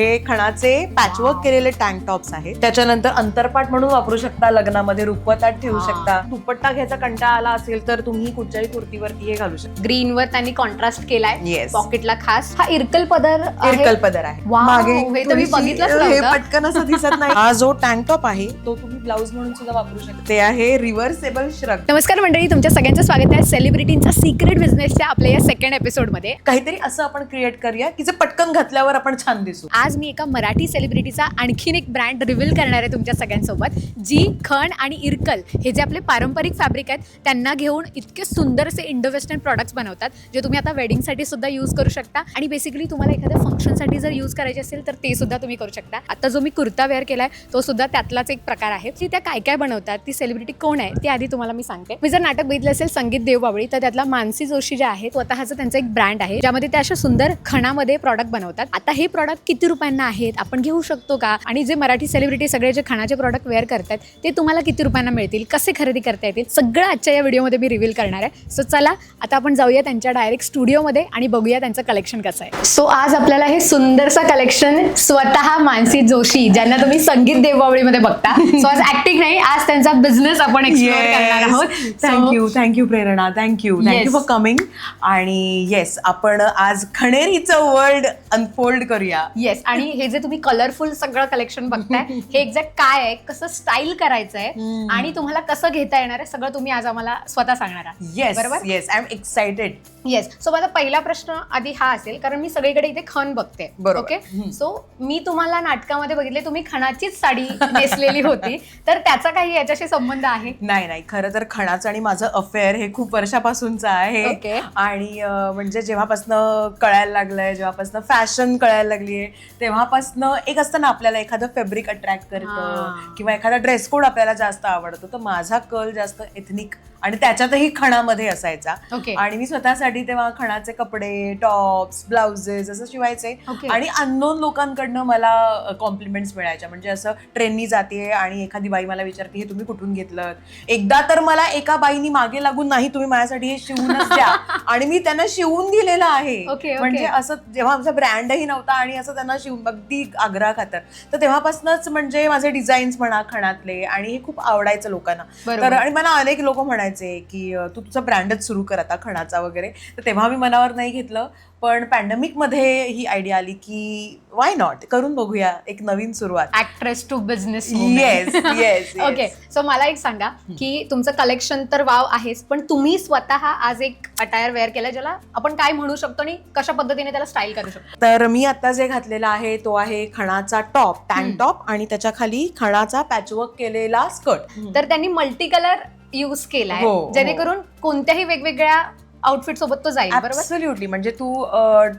हे खणाचे पॅचवर्क केलेले tank tops आहेत. त्याच्यानंतर अंतरपाट म्हणून वापरू शकता, लग्नामध्ये रुखवतात ठेवू शकता. दुपट्टा घ्यायचा कंटाळा आला असेल तर तुम्ही कुठच्याही कुर्तीवरती हे घालू शकता. ग्रीन वर त्यांनी कॉन्ट्रास्ट केलाय. Yes. पॉकेटला खास हा इरकल पदर आहे. इरकल पदर आहे. Wow, मागे हे तर मी बघितलंच हे नव्हतं. पटकन असं दिसत नाही. हा जो टँक टॉप आहे तो तुम्ही ब्लाउज म्हणून सुद्धा वापरू शकता. ते आहे रिव्हर्सेबल श्रग. नमस्कार मंडळी, तुमच्या सगळ्यांचं स्वागत आहे सेलिब्रिटींचा सिक्रेट बिझनेसच्या आपल्या या सेकंड एपिसोड मध्ये. काहीतरी असं आपण क्रिएट करूया की जे पटकन घातल्यावर आपण छान दिसू. आज मी एका मराठी सेलिब्रिटीचा आणखीन एक ब्रँड रिव्हील करणार आहे तुमच्या सगळ्यांसोबत. जी खण आणि इरकल हे जे आपले पारंपरिक फॅब्रिक आहेत त्यांना घेऊन इतके सुंदर असे इंडो वेस्टर्न प्रॉडक्ट्स बनवतात, जे तुम्ही आता वेडिंगसाठी सुद्धा यूज करू शकता. आणि बेसिकली तुम्हाला एखाद्या फंक्शनसाठी जर यूज करायचे असेल तर ते सुद्धा तुम्ही करू शकता. आता जो मी कुर्ता वेअर केलाय तो सुद्धा त्यातलाच एक प्रकार आहे. की त्या काय काय बनवतात, ती सेलिब्रिटी कोण आहे ते आधी तुम्हाला मी सांगते. मी जर नाटक बघितलं असेल संगीत देवबावळी, तर त्यातला मानसी जोशी जे आहे स्वतःचं त्यांचं एक ब्रँड आहे ज्यामध्ये ते अशा सुंदर खणामध्ये प्रॉडक्ट बनवतात. आता हे प्रॉडक्ट किती रुपयांना आहेत, आपण घेऊ शकतो का, आणि जे मराठी सेलिब्रिटी सगळे जे खणाचे प्रॉडक्ट वेअर करतात ते तुम्हाला किती रुपयांना मिळतील, कसे खरेदी करता येतील, सगळं आजच्या या व्हिडिओमध्ये मी रिव्हील करणार आहे. सो चला आता आपण जाऊया त्यांच्या डायरेक्ट स्टुडिओमध्ये आणि बघूया त्यांचं कलेक्शन कसं आहे. सो आज आपल्याला हे सुंदरसं कलेक्शन स्वतः मानसी जोशी, ज्यांना तुम्ही संगीत देवबावळीमध्ये बघता, सो आज ऍक्टिंग नाही, आज त्यांचा बिझनेस आपण एक्सप्लोर करणार आहोत. Thank you Prerna, thank you for coming. आणि येस, आपण आज खणेरीचं वर्ल्ड अनफोल्ड करूया. येस, आणि हे जे तुम्ही कलरफुल सगळं कलेक्शन बघताय हे एक्झॅक्ट काय आहे, कसं स्टाईल करायचं आहे आणि तुम्हाला कसं घेता येणार आहे, सगळं तुम्ही आज आम्हाला स्वतः सांगणार आहात. येस बरोबर. Yes, I am excited. Yes, so माझा पहिला प्रश्न आधी हा असेल, कारण मी सगळीकडे इथे खण बघते. बरोबर. ओके, सो मी तुम्हाला नाटकामध्ये बघितले तुम्ही खणाचीच साडी नेसलेली होती, तर त्याचा काही याच्याशी संबंध आहे? नाही, खरं तर खणाचं आणि माझं अफेअर हे खूप वर्षापासूनचं आहे. Okay. आणि म्हणजे जेव्हापासनं कळायला लागलंय, जेव्हापासनं फॅशन कळायला लागलीये, तेव्हापासनं एक असतं ना आपल्याला एखादं फॅब्रिक अट्रॅक्ट करतं किंवा एखादा ड्रेस कोड आपल्याला जास्त आवडतो, तर माझा कल जास्त एथनिक आणि त्याच्यातही खणामध्ये असायचा. Okay. आणि मी स्वतःसाठी तेव्हा खणाचे कपडे, टॉप्स, ब्लाउजेस असं शिवायचे. Okay. आणि अननोन लोकांकडनं मला कॉम्प्लिमेंट्स मिळायच्या. म्हणजे असं ट्रेननी जाते आणि एखादी बाई मला विचारते हे तुम्ही कुठून घेतलं. एकदा तर मला एका बाईनी मागे लागून नाही तुम्ही माझ्यासाठी हे शिवूनच द्या आणि मी त्यांना शिवून दिलेलं आहे. Okay. म्हणजे असं जेव्हा आमचा ब्रँडही नव्हता आणि असं त्यांना शिवून अगदी आग्रह खातर, तर तेव्हापासूनच म्हणजे माझे डिझाईन्स म्हणा खणातले, आणि हे खूप आवडायचं लोकांना. तर आणि मला अनेक लोक म्हणायचे की तू तुझा ब्रँडच सुरू कर आता खणाचा वगैरे. तर तेव्हा मी मनावर नाही घेतलं, पण पॅन्डेमिक मध्ये ही आयडिया आली की वाय नॉट, करून बघूया एक नवीन सुरुवात. Actress to business. Yes yes. Okay, so मला एक सांगा की तुमचं कलेक्शन तर वाव आहेच, पण तुम्ही स्वतः आज एक अटायर वेअर केला ज्याला आपण काय म्हणू शकतो आणि कशा पद्धतीने त्याला स्टाईल करू शकतो? तर मी आता जे घातलेला आहे तो आहे खणाचा टॉप, टँक टॉप, आणि त्याच्या खाली खणाचा पॅचवर्क केलेला स्कर्ट. तर त्यांनी मल्टी कलर यूज केलाय, हो. जेणेकरून कोणत्याही वेगवेगळ्या आउटफिट सोबत तो जाईल. बरोबर. ऍब्सोल्युटली. म्हणजे तू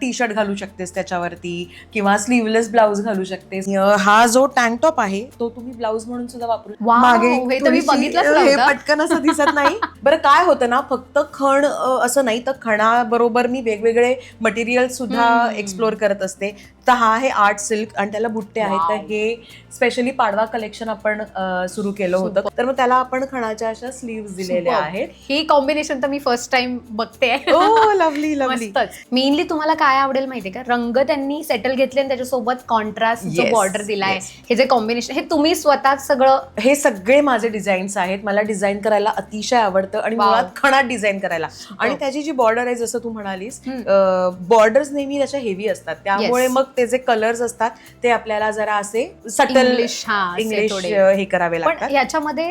टी शर्ट घालू शकतेस त्याच्यावरती किंवा स्लीवलेस ब्लाउज घालू शकतेस. हा जो टँक टॉप आहे तो तुम्ही ब्लाउज म्हणून सुद्धा वापरू. Wow, हे तर मी बघितलंच नव्हतं. हे पटकन असं दिसत नाही. बरं काय होतं ना, फक्त खण असं नाही तर खणाबरोबर मी वेगवेगळे मटेरियल सुद्धा एक्सप्लोर करत असते. तर हा आहे आर्ट सिल्क आणि त्याला बुट्टे आहेत. तर हे स्पेशली पाडवा कलेक्शन आपण सुरू केलं होतं, तर मग त्याला आपण खणाच्या अशा स्लीव्स दिलेल्या आहेत. ही कॉम्बिनेशन तर मी फर्स्ट टाइम बघते. Oh lovely lovely. मेनली तुम्हाला काय आवडेल माहितीये का, रंग त्यांनी सेटल घेतले आणि त्याच्यासोबत कॉन्ट्रास्ट जो बॉर्डर दिलाय, हे जे कॉम्बिनेशन, हे तुम्ही स्वतः सगळं, हे सगळे माझे डिझाईन्स आहेत. मला डिझाईन करायला अतिशय आवडतं आणि मुळात खणात डिझाईन करायला. आणि त्याची जी बॉर्डर आहे, जसं तू म्हणालीस, बॉर्डर्स नेहमी त्याच्या हेवी असतात, त्यामुळे मग ते जे कलर्स असतात ते आपल्याला जरा असे सटल इंग्लिश हे करावे लागतात. पण याच्यामध्ये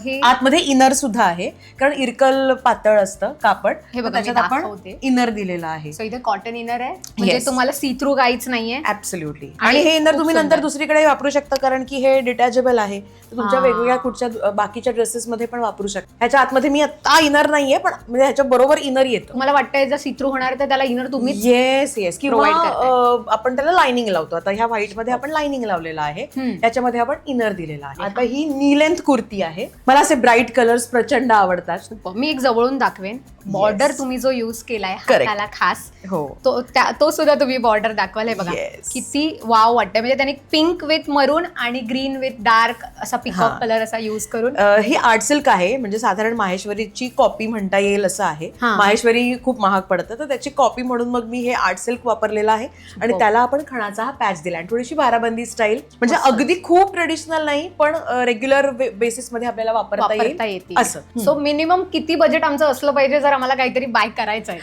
हे आतमध्ये इनर सुद्धा आहे, कारण इरकल पातळ असतं कापड, हे बघा त्याच्यात आपण इनर दिलेलं आहे. सो इथे कॉटन इनर आहे, म्हणजे तुम्हाला सी थ्रू काहीच नाहीये. ऍब्सोल्युटली. आणि हे इनर तुम्ही नंतर दुसरीकडे वापरू शकता, कारण की हे डिटॅचेबल आहे. तुमच्या वेगवेगळ्या कुठच्या बाकीच्या ड्रेसेस मध्ये पण वापरू शकता. ह्याच्या आतमध्ये मी आता इनर नाहीये, पण म्हणजे ह्याच्या बरोबर इनर येतं. मला वाटतं जर सी थ्रू होणार तर त्याला इनर तुम्ही येस येस, किंवा आपण त्याला लाइनिंग लावतो. आता ह्या व्हाईट मध्ये आपण लाइनिंग लावलेला आहे, त्याच्यामध्ये आपण इनर दिलेला आहे. आता ही नी लेंथ कुर्ती आहे. मला असे ब्राईट कलर्स प्रचंड आवडतात. मी एक जवळून दाखवेन. बॉर्डर तुम्ही जो युज केलाय हाताला खास, हो, तो सुद्धा तुम्ही बॉर्डर दाखवाल. बघा किती वाव वाटतंय. म्हणजे त्यांनी पिंक विथ मरून आणि ग्रीन विथ डार्क असा पिकॉक कलर असा युज करून. ही आर्ट सिल्क आहे, म्हणजे साधारण माहेश्वरीची कॉपी म्हणता येईल असं आहे. माहेश्वरी खूप महाग पडतं, तर त्याची कॉपी म्हणून मग मी हे आर्ट सिल्क वापरलेलं आहे. आणि त्याला त्याला आपण खणाचा हा पॅच दिला आणि थोडीशी बाराबंदी स्टाईल, म्हणजे अगदी खूप ट्रेडिशनल नाही पण रेग्युलर बेसिस मध्ये आपल्याला वापरता येईल असं. सो मिनिमम किती बजेट आमचं असलं पाहिजे जर आम्हाला काहीतरी बाय करायचं आहे?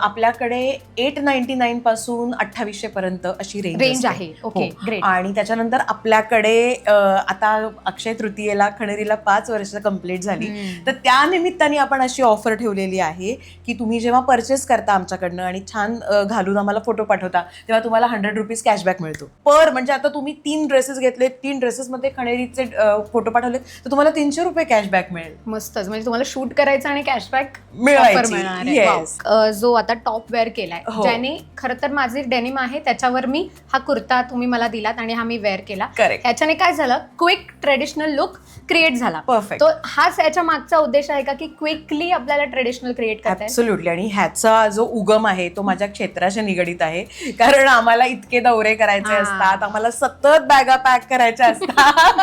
आपल्याकडे 899 पासून 2800 पर्यंत अशी रेंज आहे. Okay, great. आणि त्याच्यानंतर आपल्याकडे आता अक्षय तृतीयेला खणेरीला 5 वर्ष कंप्लीट झाली, तर त्या निमित्ताने आपण अशी ऑफर ठेवलेली आहे की तुम्ही जेव्हा परचेस करता आमच्याकडनं आणि छान घालून आम्हाला फोटो पाठवता तेव्हा तुम्हाला 100 रुपीज कॅशबॅक मिळतो पर. म्हणजे आता तुम्ही 3 ड्रेसेस घेतले, 3 ड्रेसेसमध्ये खणेरीचे फोटो पाठवले तर तुम्हाला 300 रुपये कॅशबॅक मिळेल. मस्तच, म्हणजे तुम्हाला शूट करायचं आणि कॅशबॅक मिळायची. जो आता टॉप वेअर केलाय ज्याने खरं तर माझी डेनिम आहे त्याच्यावर मी हा कुर्ता तुम्ही मला दिलात आणि हा मी वेअर केला. ह्याच्याने काय झालं, क्विक ट्रेडिशनल लुक क्रिएट झाला. परफेक्ट. तो हाच याच्या मागचा उद्देश आहे का की क्विकली आपल्याला ट्रेडिशनल क्रिएट करता येईल? ऍब्सोल्युटली. आणि ह्याचा जो उगम आहे तो माझ्या क्षेत्राशी निगडीत आहे, कारण आम्हाला इतके दौरे करायचे असतात, आम्हाला सतत बॅगा पॅक करायच्या असतात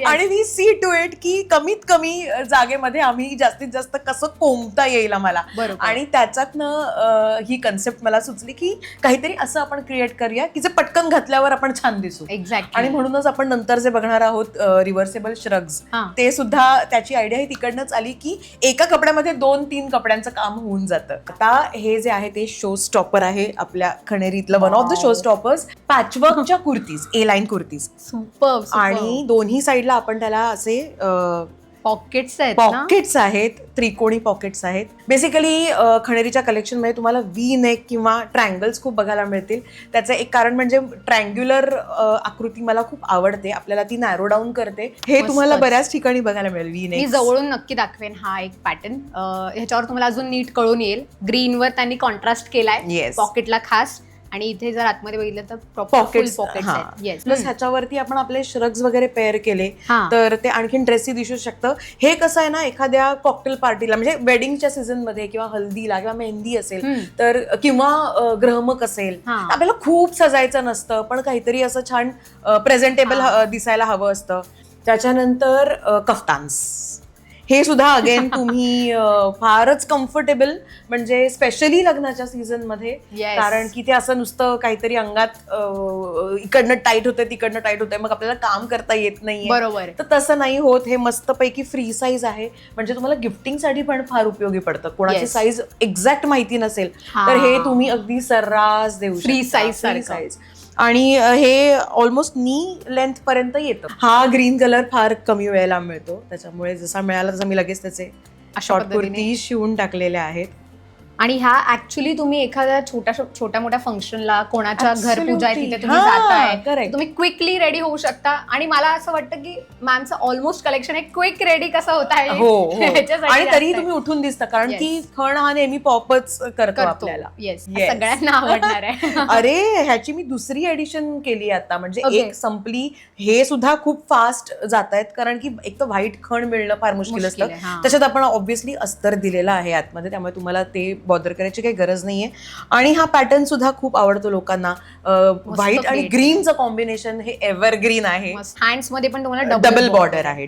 आणि वी सी टू इट की कमीत कमी जागेमध्ये आम्ही जास्तीत जास्त कसं कोंबता येईल आम्हाला. आणि त्याच्यातनं ही कन्सेप्ट मला सुचली की काहीतरी असं आपण क्रिएट करूया की जे पटकन घातल्यावर आपण छान दिसू. एक्झॅक्टली. आणि म्हणूनच आपण नंतर जे बघणार आहोत रिव्हर्सेबल श्रग्स, ते सुद्धा त्याची आयडिया ही तिकडनंच आली की एका कपड्यामध्ये 2-3 कपड्यांचं काम होऊन जातं. आता हे जे आहे ते शो स्टॉपर आहे आपल्या खणेरीतलं one of the show stoppers, पॅचवर्कच्या kurtis, A line kurtis. Super. आणि दोन्ही साईडला आपण त्याला असे पॉकेट्स आहेत, त्रिकोणी पॉकेट्स आहेत. बेसिकली खणेरीच्या कलेक्शन मध्ये तुम्हाला व्ही नेक किंवा ट्रायंगल्स खूप बघायला मिळतील. त्याचं एक कारण म्हणजे ट्रायंग्युलर आकृती मला खूप आवडते, आपल्याला ती नॅरो डाऊन करते. हे तुम्हाला बऱ्याच ठिकाणी बघायला मिळेल. व्ही नेक मी जवळून नक्की दाखवेन. हा एक पॅटर्न ह्याच्यावर तुम्हाला अजून नीट कळून येईल. ग्रीनवर त्यांनी कॉन्ट्रास्ट केलाय पॉकेटला खास, आणि इथे जर आतमध्ये बघितलं तर पॉकेट्स आहेत. प्लस ह्याच्यावरती आपण आपले श्रग्स वगैरे पेअर केले तर ते आणखीन ड्रेसी दिसू शकतं. हे कसं आहे ना, एखाद्या कॉकटेल पार्टीला म्हणजे वेडिंगच्या सीझन मध्ये किंवा हल्दीला किंवा मेहंदी असेल तर किंवा ग्रहमक असेल, आपल्याला खूप सजायचं नसतं पण काहीतरी असं छान प्रेझेंटेबल दिसायला हवं असतं. त्याच्यानंतर कफ्तान्स, हे सुद्धा अगेन तुम्ही फारच कम्फर्टेबल, म्हणजे स्पेशली लग्नाच्या सीझन मध्ये, कारण की ते असं नुसतं काहीतरी अंगात इकडनं टाईट होतंय तिकडनं टाईट होतंय मग आपल्याला काम करता येत नाहीये. बरोबर. तर तसं नाही होत. हे मस्तपैकी फ्री साईज आहे, म्हणजे तुम्हाला गिफ्टिंगसाठी पण फार उपयोगी पडतं. कोणाची साईज एक्झॅक्ट माहिती नसेल तर हे तुम्ही अगदी सर्रास देऊ शकता. Free size. आणि हे ऑलमोस्ट नी लेंथ पर्यंत येतं. हा ग्रीन कलर फार कमी वेळेला मिळतो, त्याच्यामुळे जसा मिळाला तसा मी लगेच त्याचे शॉर्ट कुर्ती शिवून टाकलेल्या आहेत. आणि ह्या ऍक्च्युली तुम्ही एखाद्या छोट्या मोठ्या फंक्शनला, कोणाच्या घर पूजा आहे तिथे तुम्ही जाताय, तुम्ही क्विकली रेडी होऊ शकता. आणि मला असं वाटतं की मॅमचं ऑलमोस्ट कलेक्शन आहे क्विक रेडी कसं होत आहे. आणि तरी तुम्ही उठून दिसता, कारण की खण हा नेहमी पॉपच करतो आपल्याला. सगळ्यांना आवडणार आहे. अरे ह्याची मी दुसरी एडिशन केली आता, म्हणजे एक संपली. हे सुद्धा खूप फास्ट जात आहेत, कारण की एक तर व्हाईट खण मिळणं फार मुश्किल असतं. त्याच्यात आपण ऑब्व्हियसली अस्तर दिलेला आहे आतमध्ये, त्यामुळे तुम्हाला ते बॉदर करायची काही गरज नाहीये. आणि हा पॅटर्न सुद्धा खूप आवडतो लोकांना. व्हाईट आणि ग्रीनचं कॉम्बिनेशन हे एव्हरग्रीन आहे. हँड्स मध्ये पण तुम्हाला डबल बॉर्डर आहे.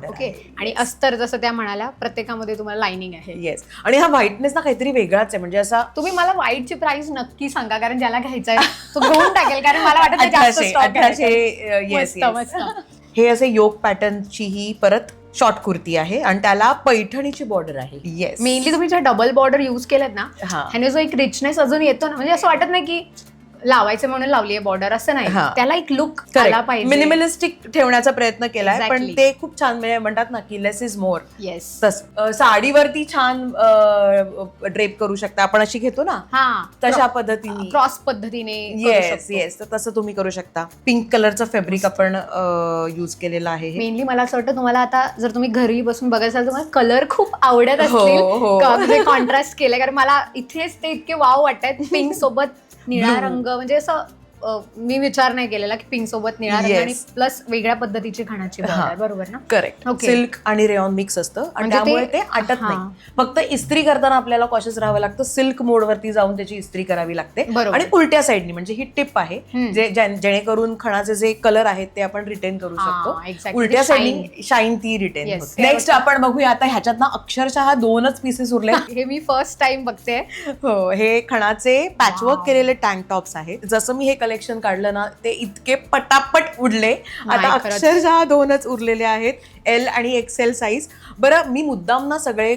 ओके. आणि अस्तर जसं त्या म्हणाल्या प्रत्येकामध्ये तुम्हाला लाइनिंग आहे. येस. आणि हा व्हाईटनेस ना काहीतरी वेगळाच आहे, म्हणजे असा. तुम्ही मला व्हाईटची प्राइस नक्की सांगा, कारण ज्याला घ्यायचा आहे तो घेऊन टाकेल, कारण मला वाटत जास्त स्टॉक आहे. हे असे योक पॅटर्नची ही परत शॉर्ट कुर्ती आहे आणि त्याला पैठणीची बॉर्डर आहे. येस. मेनली तुम्ही ज्या डबल बॉर्डर युज केलेत ना, ह्याने जो एक रिचनेस अजून येतो ना, म्हणजे असं वाटत नाही की लावायचं म्हणून लावली आहे बॉर्डर, असं नाही. त्याला एक लुक आला पाहिजे. मिनिमलिस्टिक ठेवण्याचा प्रयत्न केलाय, पण ते खूप छान म्हणतात ना की लेस इज मोर. साडीवरती छान ड्रेप करू शकता आपण, अशी घेतो ना तशा पद्धतीने, क्रॉस पद्धतीने. येस. तर तसं तुम्ही करू शकता. पिंक कलरचं फॅब्रिक आपण युज केलेलं आहे. मेनली मला असं वाटतं तुम्हाला आता जर तुम्ही घरी बसून बघायचं असाल तर मला कलर खूप आवडत असतील, कॉन्ट्रास्ट केलंय, कारण मला इथेच ते इतके वाव वाटतात. पिंक सोबत निळा रंग, म्हणजे असं मी विचार नाही केलेला की पिंक सोबत निळा रंग Yes. आणि प्लस वेगळ्या पद्धतीची खणाची border आहे, बरोबर ना? करेक्ट. Okay. सिल्क आणि रेऑन मिक्स असतं आणि म्हणजे त्यामुळे ते- ते आटत हा. नाही. फक्त इस्त्री करताना आपल्याला कॉशियस राहावं लागतं. सिल्क मोड वरती जाऊन त्याची इस्त्री करावी लागते बरोबर. आणि उलट्या साईडनी, म्हणजे ही टिप आहे जेणेकरून खणाचे जे कलर आहेत ते आपण रिटेन करू हा, शकतो. exactly. उलट्या Shine. साईडनी शाईन ती रिटेन Yes. होते. नेक्स्ट आपण बघूया आता ह्याच्यात ना अक्षरशः 2च पीसेस उरले. हे मी फर्स्ट टाइम बघते. हो, हे खणाचे पॅचवर्क Wow. केलेले टँक टॉप्स आहेत. जसं मी हे कलेक्शन काढलं ना ते इतके पटापट उडले. आता नाही, खरंच. अक्षरशः 2च उरलेले आहेत, एल आणि एक्सेल साईज. बरं, मी मुद्दाम ना सगळे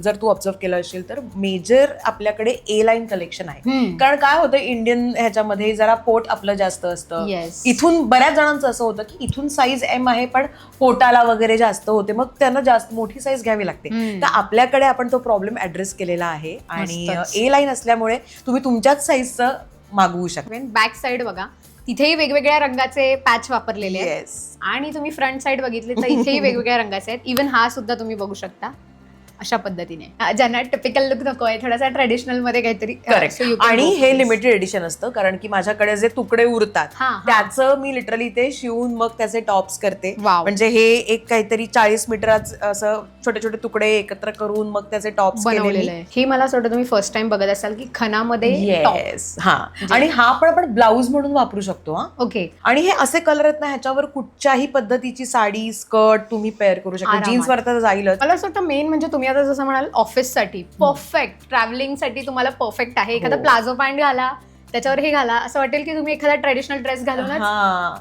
जर तू ऑब्झर्व केलं असेल तर मेजर आपल्याकडे ए लाईन कलेक्शन आहे. कारण काय होतं, इंडियन ह्याच्यामध्ये जरा पोट आपलं जास्त असतं. Yes. इथून बऱ्याच जणांचं असं होतं की इथून साईज एम आहे पण पोटाला वगैरे जास्त होते, मग त्यांना जास्त मोठी साईज घ्यावी लागते. तर आपल्याकडे आपण तो प्रॉब्लेम ऍड्रेस केलेला आहे आणि मस्तच. ए लाईन असल्यामुळे तुम्ही तुमच्याच साईजचं मागवू शकता. बॅक साइड बघा, तिथेही वेगवेगळ्या रंगाचे पॅच वापरलेले आहेत. येस. आणि तुम्ही फ्रंट साइड बघितली तर इथेही वेगवेगळ्या रंगाचे आहेत. इव्हन हा सुद्धा तुम्ही बघू शकता अशा पद्धतीने. ज्यांना टिपिकल लुक नको आहे, थोडासा ट्रेडिशनल मध्ये काहीतरी करेक्ट. so you can आणि go for हे this. लिमिटेड एडिशन असतं कारण की माझ्याकडे जे तुकडे उरतात हा, हा. त्याचं मी लिटरली ते शिवून मग त्याचे टॉप्स करते. Wow. म्हणजे हे एक काहीतरी 40 मीटरात असं छोटे छोटे तुकडे एकत्र करून मग त्याचे टॉप्स बनवलेलं आहे. हे मला असं वाटतं तुम्ही फर्स्ट टाइम बघत असाल की खणामध्ये top. येस. हा, आणि हा पण आपण ब्लाऊज म्हणून वापरू शकतो. हा, ओके. आणि हे असे कलर आहेत ना, ह्याच्यावर कुठच्याही पद्धतीची साडी स्कर्ट तुम्ही पेअर करू शकता. आरामात. जीन्स वर तर जाईलच. मला असं वाटतं मेन म्हणजे तुम्ही आता जसं म्हणाल ऑफिस साठी परफेक्ट, ट्रॅव्हलिंग साठी तुम्हाला परफेक्ट आहे. एखादा हो. प्लाझो पॅन्ट घाला, त्याच्यावर हे घाला, असं वाटेल की तुम्ही एखादा ट्रेडिशनल ड्रेस घालूनच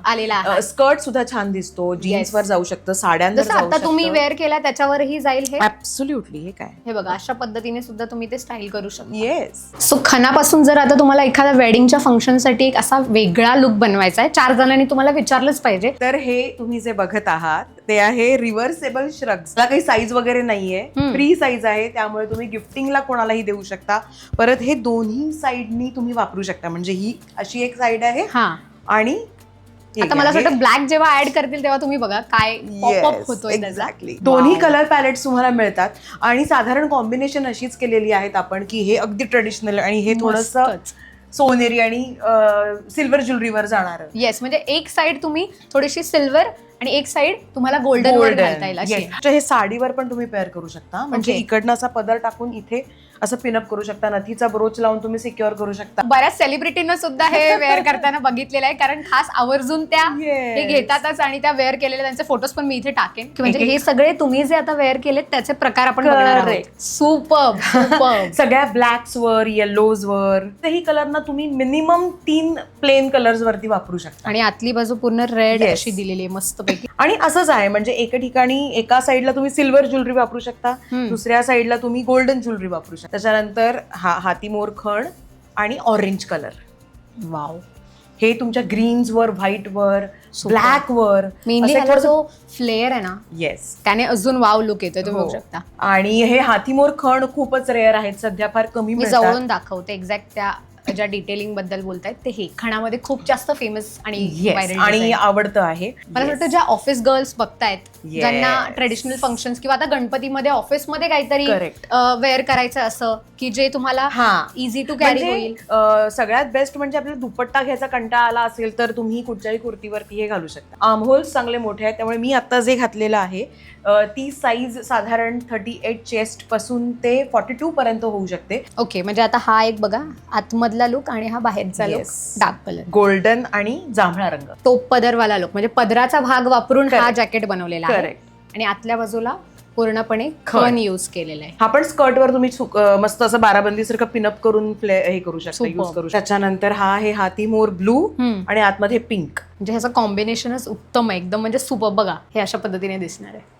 आलेला आहे. स्कर्ट सुद्धा छान दिसतो, जीन्स वर जाऊ शकतं, साड्यांवर जसं आता तुम्ही वेअर केला त्याच्यावरही जाईल हे. ऍब्सोल्युटली. हे काय, हे बघा, अशा पद्धतीने सुद्धा तुम्ही ते स्टाईल करू शकता. येस. सो खणापासून जर आता तुम्हाला एखाद्या वेडिंगच्या फंक्शनसाठी एक असा वेगळा लुक बनवायचा आहे, 4 जणांनी तुम्हाला विचारलंच पाहिजे. तर हे तुम्ही जे बघत आहात ते आहे रिव्हर्सेबल श्रग्स. त्याला काही साईज वगैरे नाहीये, फ्री साईज आहे, त्यामुळे तुम्ही गिफ्टिंगला कोणालाही देऊ शकता. परत हे दोन्ही साईडनी तुम्ही वापरू शकता. म्हणजे ही अशी एक साईड आहे हा, आणि हे आता मला असं आहे. वाटतं ब्लॅक जेव्हा ऍड करतील तेव्हा तुम्ही बघा काय पॉपअप Yes, होतोय त्याचा. exactly. दोन्ही कलर पॅलेट्स तुम्हाला मिळतात आणि साधारण कॉम्बिनेशन अशीच केलेली आहेत आपण की हे अगदी ट्रेडिशनल आणि हे थोडस मस्तच. सोनेरी आणि सिल्वर ज्वेलरीवर जाणार. येस, म्हणजे एक साइड तुम्ही थोडीशी सिल्वर आणि एक साइड तुम्हाला गोल्डन वर घालता येईल अशी. हे साडीवर पण तुम्ही पेअर करू शकता. म्हणजे Okay. इकडनं असा पदर टाकून इथे असं पिनअप करू शकता, नथीचा ब्रोच लावून तुम्ही सिक्युअर करू शकता. बऱ्याच सेलिब्रिटींना सुद्धा हे वेअर करताना बघितलेलं आहे, कारण खास आवर्जून त्या Yes. हे घेतातच आणि त्या वेअर केलेले त्यांचे फोटोज पण मी इथे टाकेन की म्हणजे हे सगळे तुम्ही जे आता वेअर केलेत त्याचे प्रकार आपण बघणार आहोत. Correct. Superb superb. सगळ्या ब्लॅक्स वर, येलोज वर, ही कलर ना तुम्ही मिनिमम 3 प्लेन कलर्स वरती वापरू शकता. आणि आतली बाजू पूर्ण रेड Yes. अशी दिलेली आहे मस्त पैकी. आणि असंच आहे, म्हणजे एका ठिकाणी एका साईडला तुम्ही सिल्वर ज्वेलरी वापरू शकता, दुसऱ्या साईडला तुम्ही गोल्डन ज्वेलरी वापरू शकता. त्याच्यानंतर हा हातीमोर खण आणि ऑरेंज कलर. वाव. हे तुमच्या ग्रीन्स वर, व्हाईट वर, Super. ब्लॅक वर मेनली ह्याला जो फ्लेअर आहे ना येस. त्याने अजून वाव लुक येतोय तुम्ही बघू शकता. आणि हे हातीमोर खण खूपच रेअर आहेत सध्या, फार कमी मी मिळतात. जवळून दाखवते एक्झॅक्ट त्या ज्या डिटेलिंग बद्दल बोलतायत ते हे खणामध्ये खूप जास्त फेमस आणि Yes, viral आणि design. आवडतं आहे. मला वाटतं ज्या ऑफिस गर्ल्स बघतायत, Yes. ज्यांना ट्रेडिशनल फंक्शन्स किंवा आता गणपतीमध्ये ऑफिसमध्ये काहीतरी Correct. वेअर करायचं असं की जे तुम्हाला हा. इझी टू कॅरी म्हणजे, होईल. सगळ्यात बेस्ट म्हणजे आपल्याला दुपट्टा घ्यायचा कंटाळा आला असेल तर तुम्ही कुठच्याही कुर्तीवरती हे घालू शकता. आर्महोल्स चांगले मोठे आहेत, त्यामुळे मी आता जे घातलेलं आहे ती साईज साधारण 38 चेस्ट पासून ते 42 पर्यंत होऊ शकते. ओके, म्हणजे आता हा एक बघा आतमधला लुक आणि हा बाहेरचा look Yes. Dark colour, golden आणि जांभळा रंग. तो पदरवाला लुक म्हणजे पदराचा भाग वापरून हा Correct. जॅकेट बनवलेला आहे. Correct. आणि आतल्या बाजूला पूर्णपणे खण. खण यूज केलेला आहे. हा पण स्कर्टवर तुम्ही मस्त असं बाराबंदीसारखं पिनअप करून हे करू शकता, Superb. यूज करू शकता. त्याच्यानंतर हा आहे हातीमोर ब्लू आणि आतमध्ये पिंक. म्हणजे ह्याचं कॉम्बिनेशनच उत्तम आहे एकदम, म्हणजे सुपर. बघा हे अशा पद्धतीने दिसणार आहे.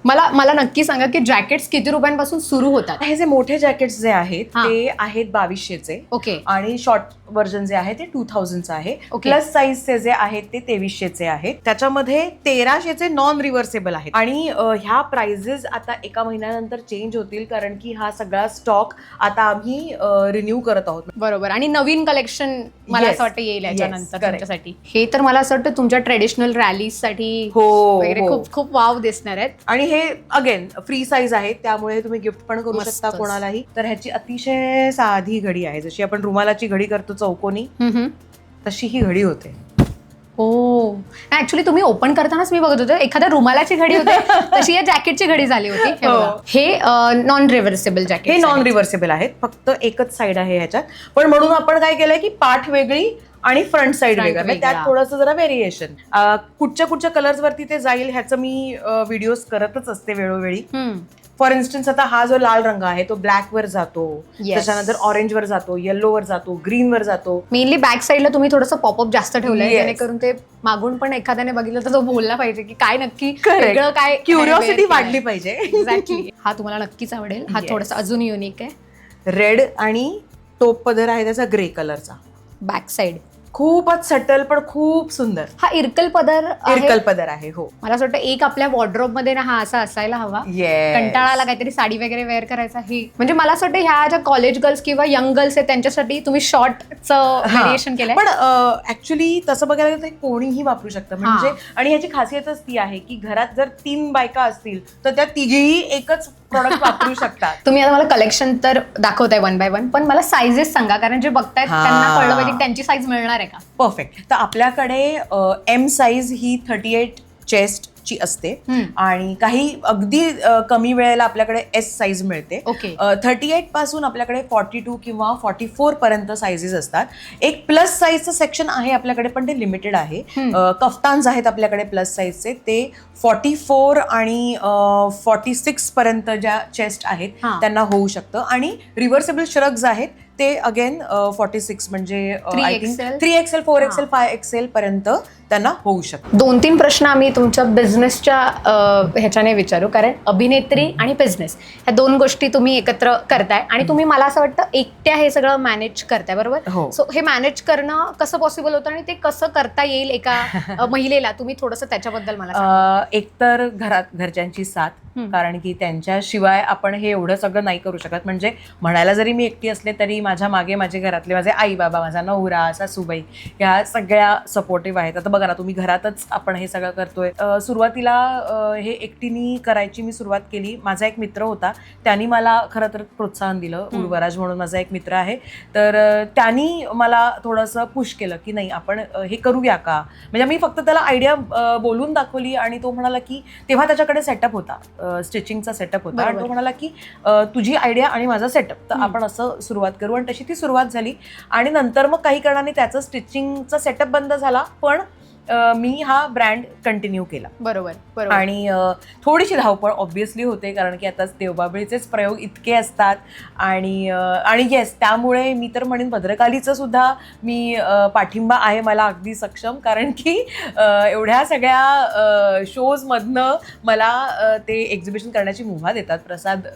मला नक्की सांगा की जॅकेट्स किती रुपयांपासून सुरू होतात? हे जे मोठे जॅकेट्स जे आहेत हा. ते आहेत 2200चे. ओके. आणि शॉर्ट व्हर्जन जे आहे ते 2000चं आहे. Okay. प्लस साईजचे जे आहेत ते 2300चे आहेत. त्याच्यामध्ये 1300चे नॉन रिव्हर्सेबल आहेत. आणि ह्या प्राइजेस आता एका महिन्यानंतर चेंज होतील, कारण की हा सगळा स्टॉक आता आम्ही रिन्यू करत आहोत. बरोबर. आणि नवीन कलेक्शन मला Yes. असं वाटतं येईल Yes, याच्यानंतर correct. तुमच्यासाठी. हे तर मला असं वाटतं तुमच्या ट्रेडिशनल रॅलीसाठी हो, वगैरे हो. खूप खूप वाव दिसणार आहेत. आणि हे अगेन फ्री साईज आहे, त्यामुळे तुम्ही गिफ्ट पण करू शकता मस्तच. कोणालाही. तर ह्याची अतिशय साधी घडी आहे, जशी आपण रुमालाची घडी करतो चौकोनी, तशी ही घडी होते. हो, ऍक्च्युली तुम्ही ओपन करतानाच मी बघत होते एखाद्या रुमालाची घडी होते तशी या जॅकेटची घडी झाली होती. हे बघा. हे नॉन रिव्हर्सेबल जॅकेट, हे नॉन रिव्हर्सेबल आहेत, फक्त एकच साईड आहे ह्याच्यात. पण म्हणून आपण काय केलंय की पाठ वेगळी आणि फ्रंट साईड वेगळं, म्हणजे त्यात थोडंसं जरा व्हेरिएशन. कुठच्या कलर्स वरती ते जाईल ह्याचं मी व्हिडिओज करतच असते वेळोवेळी. फॉर इन्स्टन्स आता हा जो लाल रंग आहे तो ब्लॅक वर जातो, त्याच्यानंतर ऑरेंज वर जातो, येलो वर जातो, ग्रीन वर जातो. मेनली बॅक साईडला तुम्ही थोडंसं पॉपअप जास्त ठेवलंय, जेणेकरून ते मागून पण एखाद्याने बघितलं तर तो बोलला पाहिजे की काय नक्की वेगळं, काय क्युरिओसिटी वाढली पाहिजे. एक्झॅक्टली. हा तुम्हाला नक्कीच आवडेल. हा थोडासा अजून युनिक आहे. रेड आणि टोप पदर आहे त्याचा ग्रे कलरचा. बॅक साईड खूपच सटल पण खूप सुंदर. हा इरकल पदर आहे. हो, मला असं वाटतं एक आपल्या वॉर्डरोब मध्ये ना हा असा असायला हवा. कंटाळाला काहीतरी साडी वगैरे वेअर करायचा. ही म्हणजे मला असं वाटतं ह्या ज्या कॉलेज गर्ल्स किंवा यंग गर्ल्स आहेत त्यांच्यासाठी तुम्ही शॉर्टचं व्हेरिएशन केलंय. पण ऍक्च्युली तसं बघायला गेलं तर कोणीही वापरू शकतं म्हणजे. आणि ह्याची खासियतच ती आहे की घरात जर 3 बायका असतील तर त्या तिघेही एकच प्रोडक्ट वापरू शकतात. तुम्ही आता मला कलेक्शन तर दाखवताय 1 by 1, पण मला साईजेस सांगा, कारण जे बघतायत त्यांना कळलं पाहिजे त्यांची साईज मिळणार आहे का. परफेक्ट. तर आपल्याकडे एम साईज ही 38 चेस्ट ची असते आणि काही अगदी कमी वेळेला आपल्याकडे एस साईज मिळते. 38 पासून आपल्याकडे 42 किंवा 44 पर्यंत साईजेस असतात. एक प्लस साईजचं सेक्शन आहे आपल्याकडे, पण ते लिमिटेड आहे. कफ्तान्स आहेत आपल्याकडे प्लस साईजचे, ते 44 आणि 46 पर्यंत ज्या चेस्ट आहेत त्यांना होऊ शकतं. आणि रिव्हर्सेबल श्रग्स आहेत ते अगेन 46 म्हणजे 3XL 4XL 5XL पर्यंत त्यांना होऊ शकतं. 2-3 प्रश्न आम्ही तुमच्या बिझनेसच्या ह्याच्याने विचारू, कारण अभिनेत्री आणि बिझनेस ह्या 2 गोष्टी तुम्ही एकत्र करताय आणि तुम्ही मला असं वाटतं एकट्या हे सगळं मॅनेज करताय, बरोबर. सो हे मॅनेज करणं कसं पॉसिबल होतं आणि ते कसं करता येईल एका महिलेला, तुम्ही थोडंसं त्याच्याबद्दल मला. एकतर घरच्यांची साथ, कारण की त्यांच्याशिवाय आपण हे एवढं सगळं नाही करू शकत. म्हणजे म्हणायला जरी मी एकटी असले तरी माझ्या मागे माझे घरातले, माझे आई बाबा, माझा नवरा, सासूबाई, ह्या सगळ्या सपोर्टिव्ह आहेत. आता बघा ना, तुम्ही घरातच आपण हे सगळं करतोय. सुरुवातीला हे एकटीनी करायची मी सुरुवात केली. माझा एक मित्र होता, त्यांनी मला खरं तर प्रोत्साहन दिलं. उर्वराज म्हणून माझा एक मित्र आहे, तर त्यांनी मला थोडंसं पुश केलं की नाही आपण हे करूया का. म्हणजे मी फक्त त्याला आयडिया बोलून दाखवली आणि तो म्हणाला की, तेव्हा त्याच्याकडे सेटअप होता, स्टिचिंगचा सेटअप होता, आणि तो म्हणाला की तुझी आयडिया आणि माझा सेटअप, तर आपण असं सुरुवात करू. आणि तशी ती सुरुवात झाली. आणि नंतर मग काही कारणाने त्याचं स्टिचिंगचा सेटअप बंद झाला, पण मी हा ब्रँड कंटिन्यू केला. बरोबर. आणि थोडीशी धावपळ ऑब्व्हियसली होते, कारण की आता देवबाबळीचेच प्रयोग इतके असतात. आणि येस, त्यामुळे मी तर म्हणेन भद्रकालीचं सुद्धा मी पाठिंबा आहे मला अगदी सक्षम, कारण की एवढ्या सगळ्या शोजमधनं मला ते एक्झिबिशन करण्याची मुभा देतात. प्रसाद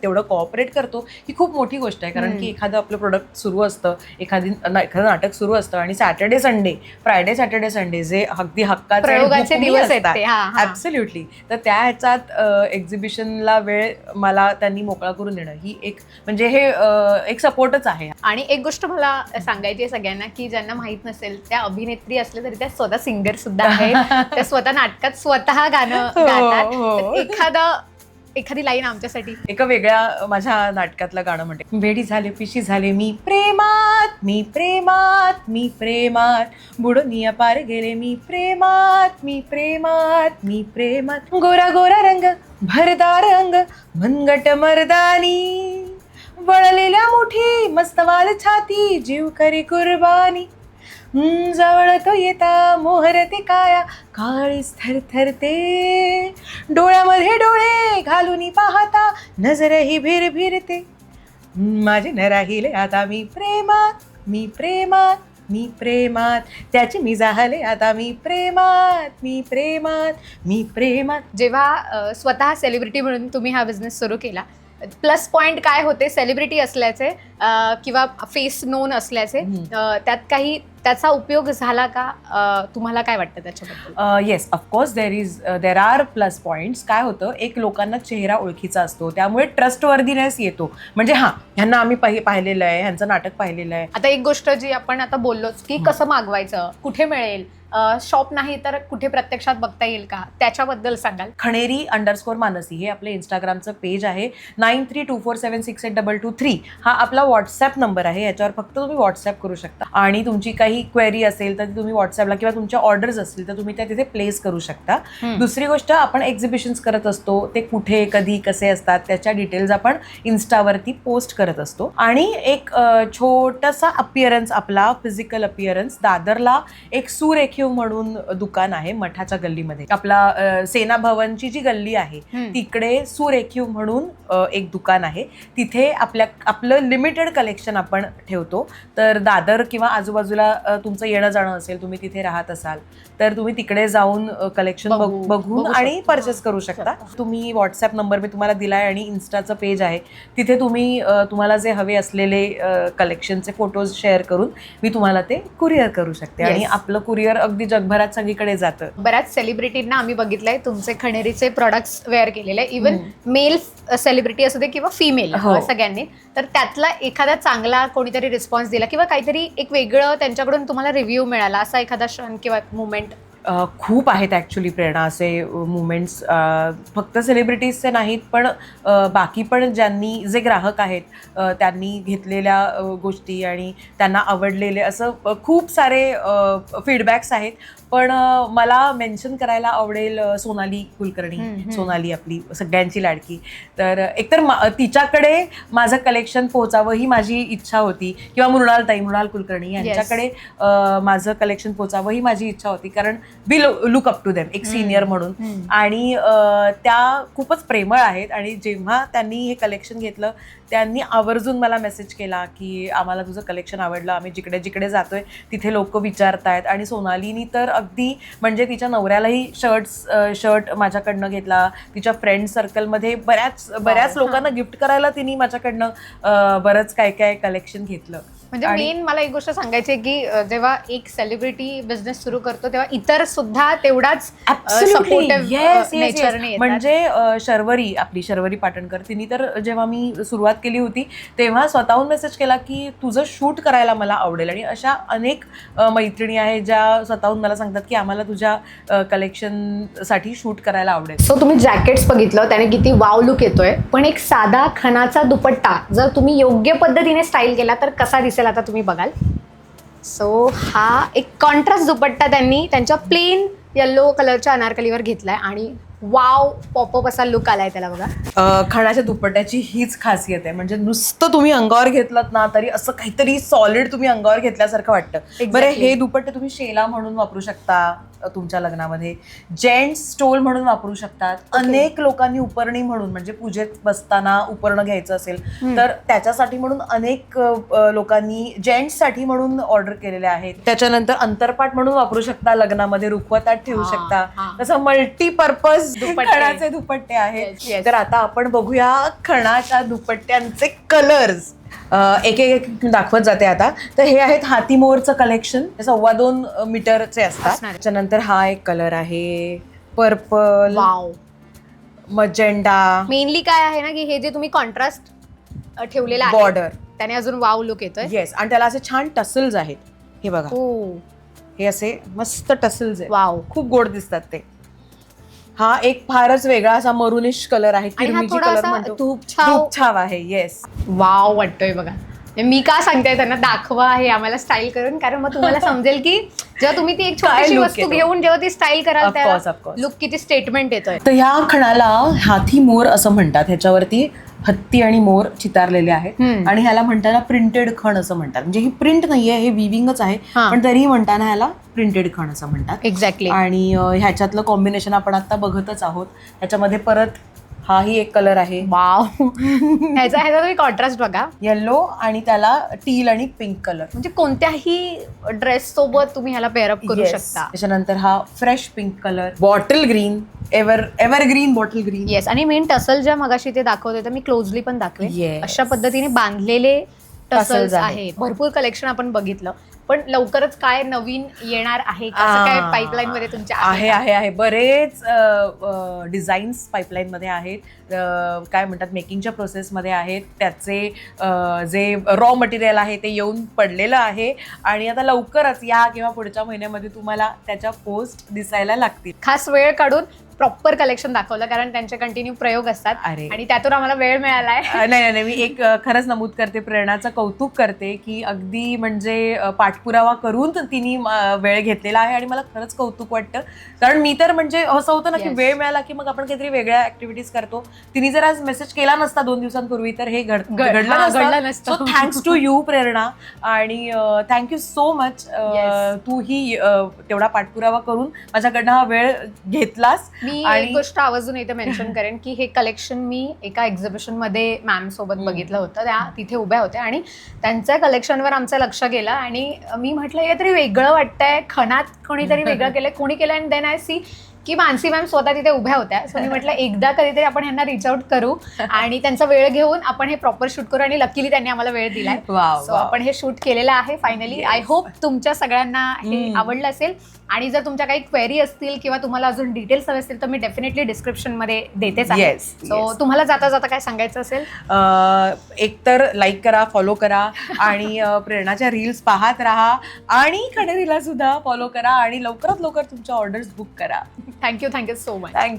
तेवढं कोऑपरेट करतो, ही खूप मोठी गोष्ट आहे. कारण की एखादं आपलं प्रोडक्ट सुरू असतं, एखादं नाटक सुरू असतं, आणि सॅटर्डे सॅटर्डे संडे जे अगदी हक्काचे दिवस आहेत. ऍब्सोल्युटली. तर त्या ह्याच्यात एक्झिबिशनला वेळ मला त्यांनी मोकळा करून देणं ही एक, म्हणजे हे एक सपोर्टच आहे. आणि एक गोष्ट मला सांगायची आहे सगळ्यांना, की ज्यांना माहित नसेल, त्या अभिनेत्री असल्या तरी त्या स्वतः सिंगर सुद्धा आहेत. त्या स्वतः नाटकात स्वतः गाणं गातात. एखादी लाईन आमच्यासाठी. एका वेगळ्या माझ्या नाटकातलं गाणं म्हणते. वेडी झाले पिशी झाले मी प्रेमात, मी प्रेमात, मी प्रेमात, बुडून पार गेले मी प्रेमात, मी प्रेमात, मी प्रेमात, गोरा गोरा रंग, भरदार अंग, मनगट मर्दानी, वळलेल्या मुठी, मस्तवाल छाती, जीव करी कुर्बानी, जवळ तो येता मोहरते काया, काळीच थरथरते, डोळ्यामध्ये डोळे घालून पाहता, नजरही भिरभिरते, माझी न राहिले आता मी प्रेमात, मी प्रेमात, मी प्रेमात, त्याची मी जाहले आता मी प्रेमात, मी प्रेमात, मी प्रेमात. जेव्हा स्वतः सेलिब्रिटी म्हणून तुम्ही हा बिझनेस सुरू केला, प्लस पॉइंट काय होते सेलिब्रिटी असल्याचे किंवा फेस नोन असल्याचे, त्यात काही त्याचा उपयोग झाला का, तुम्हाला काय वाटतं त्याच्याबद्दल? Yes, of course there are plus points. काय होतं, एक लोकांना चेहरा ओळखीचा असतो, त्यामुळे ट्रस्टवर्दीनेस येतो. म्हणजे ह्यांना आम्ही पाहिलेलं आहे, ह्यांचं नाटक पाहिलेलं आहे. आता एक गोष्ट जी आपण आता बोललोच की कसं मागवायचं, कुठे मिळेल, शॉप नाही तर कुठे प्रत्यक्षात बघता येईल का, त्याच्याबद्दल सांगाल? खणेरी_मानसी हे आपलं इंस्टाग्रामचं पेज आहे. 9324768223 हा आपला व्हॉट्सॲप नंबर आहे. याच्यावर फक्त तुम्ही व्हॉट्सॲप करू शकता आणि तुमची काही क्वेरी असेल तर ती तुम्ही व्हॉट्सॲपला किंवा तुमच्या ऑर्डर्स असतील तर तुम्ही त्या तिथे प्लेस करू शकता. दुसरी गोष्ट, आपण एक्झिबिशन्स करत असतो, ते कुठे कधी कसे असतात त्याच्या डिटेल्स आपण इन्स्टावरती पोस्ट करत असतो. आणि एक छोटासा अपिअरन्स, आपला फिजिकल अपिअरन्स, दादरला एक सुरेखीव म्हणून दुकान आहे मठाच्या गल्लीमध्ये. आपला सेना भवनची जी गल्ली आहे तिकडे सुरेखीव म्हणून एक दुकान आहे. तिथे आपलं लिमिटेड कलेक्शन आपण ठेवतो. तर दादर किंवा आजूबाजूला तुमचं येणं जाणं असेल, तुम्ही तिथे राहत असाल तर तुम्ही तिकडे जाऊन कलेक्शन बघून आणि परचेस करू शकता. तुम्ही व्हॉट्सॲप नंबर मी तुम्हाला दिलाय आणि इन्स्टाचं पेज आहे, तिथे तुम्ही तुम्हाला जे हवे असलेले कलेक्शनचे फोटोज शेअर करून मी तुम्हाला ते कुरिअर करू शकते. आणि आपलं कुरिअर अगदी जगभरात सगळीकडे जातं. बऱ्याच सेलिब्रिटींना आम्ही बघितलंय तुमचे खणेरीचे प्रोडक्ट्स वेअर केलेले, इव्हन मेल सेलिब्रिटी असू दे किंवा फिमेल, सगळ्यांनी. तर त्यातला एखादा चांगला कोणीतरी रिस्पॉन्स दिला किंवा काहीतरी एक वेगळं त्यांच्याकडून तुम्हाला रिव्ह्यू मिळाला, असा एखादा क्षण किंवा मुवमेंट? खूप आहेत ॲक्च्युली प्रेरणा असे मुवमेंट्स, फक्त सेलिब्रिटीजचे नाहीत पण बाकी पण ज्यांनी, जे ग्राहक आहेत त्यांनी घेतलेल्या गोष्टी आणि त्यांना आवडलेले असं खूप सारे फीडबॅक्स आहेत. पण मला मेन्शन करायला आवडेल सोनाली कुलकर्णी. सोनाली आपली सगळ्यांची लाडकी. तर एकतर तिच्याकडे माझं कलेक्शन पोहोचावं ही माझी इच्छा होती, किंवा मृणाल कुलकर्णी यांच्याकडे माझं कलेक्शन पोहोचावं ही माझी इच्छा होती, कारण we look up to them एक सिनियर म्हणून. आणि त्या खूपच प्रेमळ आहेत. आणि जेव्हा त्यांनी हे कलेक्शन घेतलं त्यांनी आवर्जून मला मेसेज केला की आम्हाला तुझं कलेक्शन आवडलं, आम्ही जिकडे जिकडे जातोय तिथे लोक विचारतायत. आणि सोनालीनी तर अगदी म्हणजे तिच्या नवऱ्यालाही शर्ट माझ्याकडनं घेतला. तिच्या फ्रेंड सर्कलमध्ये बऱ्याच लोकांना गिफ्ट करायला तिने माझ्याकडनं बरंच काय कलेक्शन घेतलं. म्हणजे मेन मला एक गोष्ट सांगायची आहे की जेव्हा एक सेलिब्रिटी बिझनेस सुरू करतो तेव्हा इतर सुद्धा तेवढाच सपोर्टिव्ह नेचरने. म्हणजे शर्वरी पाटणकर, तिने तर जेव्हा मी सुरुवात केली होती तेव्हा स्वतःहून मेसेज केला की तुझं शूट करायला मला आवडेल. आणि अशा अनेक मैत्रिणी आहेत ज्या स्वतःहून मला सांगतात की आम्हाला तुझ्या कलेक्शनसाठी शूट करायला आवडेल. सो तुम्ही जॅकेट्स बघितलं, त्याने किती वाव लुक येतोय. पण एक साधा खणाचा दुपट्टा जर तुम्ही योग्य पद्धतीने स्टाईल केला तर कसा दिसेल आता तुम्ही बघाल. सो हा एक कॉन्ट्रास्ट दुपट्टा त्यांनी त्यांच्या प्लेन येलो कलरच्या अनारकलीवर घेतलाय आणि वाव पॉपअप असा लुक आलाय त्याला बघा. खणाच्या दुपट्ट्याची हीच खासियत आहे, म्हणजे नुसतं तुम्ही अंगावर घेतलात ना तरी असं काहीतरी सॉलिड तुम्ही अंगावर घेतल्यासारखं वाटतं. बरं, हे दुपट्टे तुम्ही शेला म्हणून वापरू शकता तुमच्या लग्नामध्ये, जेंट्स स्टोल म्हणून वापरू शकतात. अनेक लोकांनी उपरणी म्हणून, म्हणजे पूजेत बसताना उपरणं घ्यायचं असेल तर त्याच्यासाठी म्हणून अनेक लोकांनी जेंट्ससाठी म्हणून ऑर्डर केलेले आहेत. त्याच्यानंतर अंतरपाट म्हणून वापरू शकता, लग्नामध्ये रुखवतात ठेवू शकता. तसं मल्टीपर्पज खणाचे दुपट्टे आहेत. तर आता आपण बघूया खणाच्या दुपट्ट्यांचे कलर्स. एक एक दाखवत जाते आता. तर हे आहेत हातीमोरचं कलेक्शन, 2.25 मीटरचे असतात. त्याच्यानंतर हा एक कलर आहे पर्पल, वाव मजेंडा. मेनली काय आहे ना की हे जे तुम्ही कॉन्ट्रास्ट ठेवलेलं आहे बॉर्डर, त्याने अजून वाव लुक येतोय. येस. आणि त्याला असे छान टसल्स आहेत. हे बघा, हे असे मस्त टसल्स आहेत. वाव, खूप गोड दिसतात ते. हा एक फारच वेगळा असा मरुनिश कलर आहे, किरमिजी कलर म्हणतो, धूप छाव आहे. येस, वाव वाटतोय बघा. मी का सांगते त्यांना दाखवा हे आम्हाला स्टाईल करून, कारण मग तुम्हाला समजेल की जेव्हा तुम्ही ती एक छोटीशी वस्तू घेऊन जेव्हा ती स्टाईल कराल त्याला लुक किती स्टेटमेंट येतोय. तर ह्या खणाला हाती मोर असं म्हणतात. ह्याच्यावरती हत्ती आणि मोर चितारलेले आहेत आणि ह्याला म्हणताना प्रिंटेड खण असं म्हणतात. म्हणजे ही प्रिंट नाहीये, हे विविंगच आहे, पण तरीही म्हणताना ह्याला प्रिंटेड खण असं म्हणतात. एक्झॅक्टली. आणि ह्याच्यातलं कॉम्बिनेशन आपण आता बघतच आहोत. ह्याच्यामध्ये परत हाही एक कलर आहे. वाव, ह्याचा तुम्ही कॉन्ट्रास्ट बघा, येलो आणि त्याला टील आणि पिंक कलर. म्हणजे कोणत्याही ड्रेस सोबत तुम्ही ह्याला पेअरअप करू शकता. त्याच्यानंतर हा fresh pink colour, bottle green, evergreen bottle green. Yes. आणि मेन टसल ज्या मगाशी ते दाखवते तर मी क्लोजली पण दाखवे. अशा पद्धतीने बांधलेले टसल्स आहेत. भरपूर कलेक्शन आपण बघितलं. पण लवकरच काय नवीन येणार आहे कसं काय पाईपलाईन मध्ये तुमच्या आहे बरेच डिझाईन्स पाईपलाईन मध्ये आहेत. काय म्हणतात मेकिंगच्या प्रोसेसमध्ये आहेत. त्याचे जे रॉ मटेरियल आहे ते येऊन पडलेलं आहे आणि आता लवकरच या किंवा पुढच्या महिन्यामध्ये तुम्हाला त्याच्या पोस्ट दिसायला लागतील. खास वेळ काढून प्रॉपर कलेक्शन दाखवलं कारण त्यांचे कंटिन्यू प्रयोग असतात आणि त्यातून आम्हाला वेळ मिळालाय. नाही मी एक खरंच नमूद करते, प्रेरणाचं कौतुक करते की अगदी म्हणजे पाठपुरावा करून तिने वेळ घेतलेला आहे आणि मला खरंच कौतुक वाटतं. कारण मी तर म्हणजे असं होतं ना की वेळ मिळाला की मग आपण काहीतरी वेगळ्या ऍक्टिव्हिटीज करतो. तिने जर आज मेसेज केला नसता 2 दिवसांपूर्वी तर हे घडलं नसतं. सो थँक्स टू यू प्रेरणा आणि थँक्यू सो मच. तू ही तेवढा पाठपुरावा करून माझ्याकडनं हा वेळ घेतलास. मी एक गोष्ट आवर्जून इथे मेन्शन करेन की हे कलेक्शन मी एका एक्झिबिशन मध्ये मॅम सोबत बघितलं होतं. त्या तिथे उभ्या होत्या आणि त्यांच्या कलेक्शनवर आमचं लक्ष गेलं आणि मी म्हटलं हे तरी वेगळं वाटतंय, खणात कोणीतरी वेगळं केलंय, कोणी केलं. अँड देन आय सी की मानसी मॅम स्वतः तिथे उभ्या होत्या. सो मी म्हटलं एकदा कधीतरी आपण ह्यांना रीच आउट करू आणि त्यांचा वेळ घेऊन आपण हे प्रॉपर शूट करू आणि लकीली त्यांनी आम्हाला वेळ दिलाय. सो आपण हे शूट केलेलं आहे फायनली. आय होप तुमच्या सगळ्यांना हे आवडलं असेल आणि जर तुमच्या काही क्वेरी असतील किंवा तुम्हाला अजून डिटेल्स हवे असतील तर मी डेफिनेटली डिस्क्रिप्शन मध्ये देतेच आहे. सो तुम्हाला जाता जाता काय सांगायचं असेल? एकतर लाईक करा, फॉलो करा आणि प्रेरणाच्या रील्स पाहत राहा आणि खंडेरीला सुद्धा फॉलो करा आणि लवकरात लवकर तुमच्या ऑर्डर्स बुक करा. Thank you so much. थँक्यू.